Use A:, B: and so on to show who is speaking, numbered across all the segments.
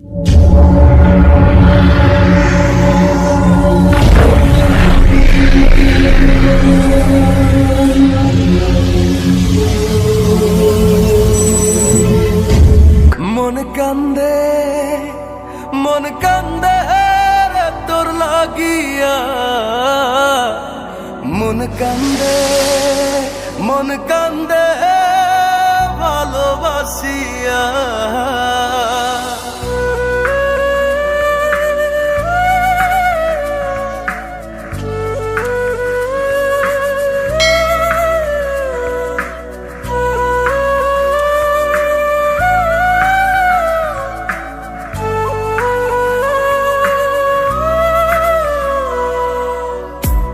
A: মন কান্দে রে তোর লাগিয়া, মন কান্দে ভালোবাসিয়া।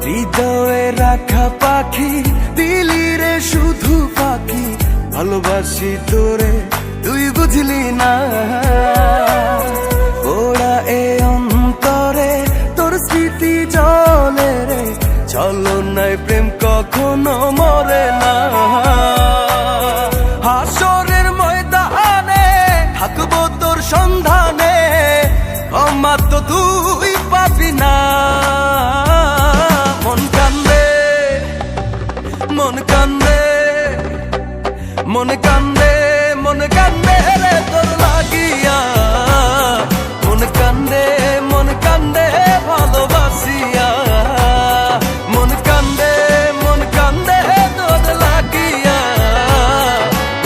A: হৃদয়ে রাখা পাখি দিলি রে শুধু পাখি, ভালোবাসি তোরে তুই বুঝলি না। ওরা এ অন্তরে তোর স্মৃতি জলে রে, চলো নাই প্রেম কখনো মরে না। হাসরের ময়দানে থাকবো তোর সন্ধানে, ক্ষমা তো তুই পাবি না। মন কান্দে মন কান্দে রে তোর লাগিয়া, মন কান্দে ভালোবাসিয়া। মন কান্দে তোর লাগিয়া,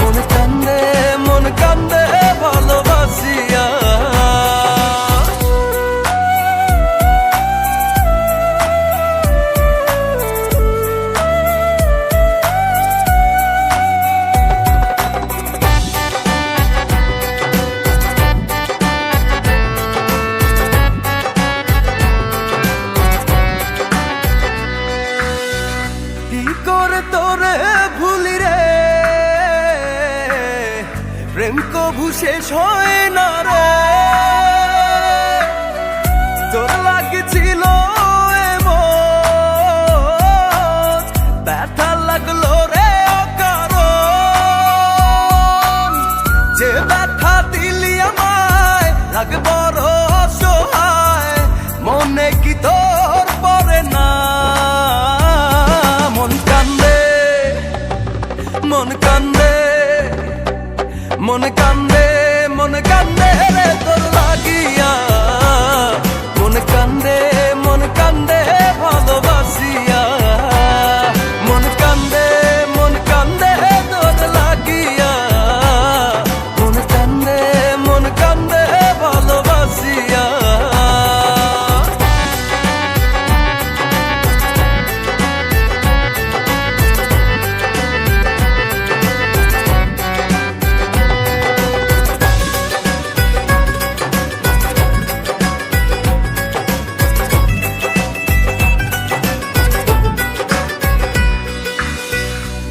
A: মন কান্দে ভালোবাসিয়া। তোরে ভুলি রে, প্রেম কভু শেষ হয় না রে। তোর লাগছিল এমন ব্যথা লাগলো রে অকারণ, যে ব্যথা দিলি আমায় লাগে বড় অসহায়, মনে কি তোর পড়ে না। মন কান্দে রে তোর লাগিয়া, মন কান্দে ভালোবাসিয়া। মন কান্দে তোর লাগিয়া, মন কান্দে ভালোবাসিয়া।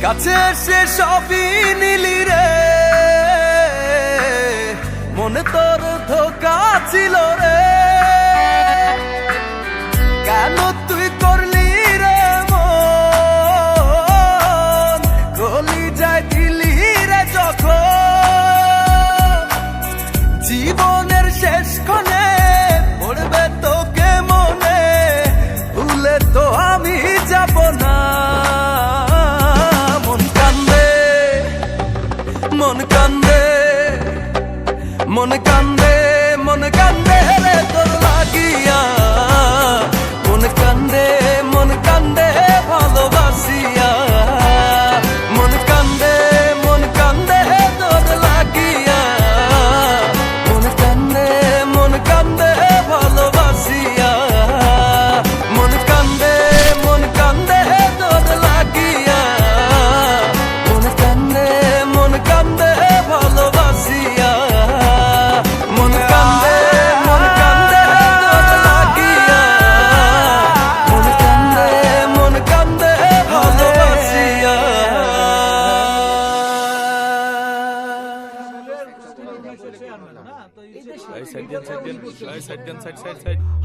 A: কাছে এসে সবই নিলি রে, মনে তোর ধোকা ছিল রে। কেন তুই করলি রে মন, গলি যায় দিলি রে যখন। জীবনের শেষ ক্ষণে পড়বে তোকে মনে, ভুলে তো আমি যাব না। মন কান্দে রে তোর লাগিয়া, মন কান্দে ভালোবাসিয়া। মন কান্দে তোর লাগিয়া, মন কান্দে ভালোবাসিয়া। মন কান্দে তোর লাগিয়া, মন কান্দে ভালোবাসিয়া। মন কান্দে তোর লাগিয়া, মন কান্দে ভালোবাসিয়া।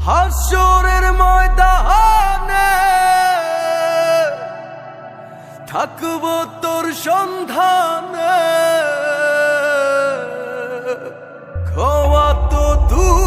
A: হাসরের ময়দানে থাকবো তোর সন্ধানে, ক্ষমা তো তুই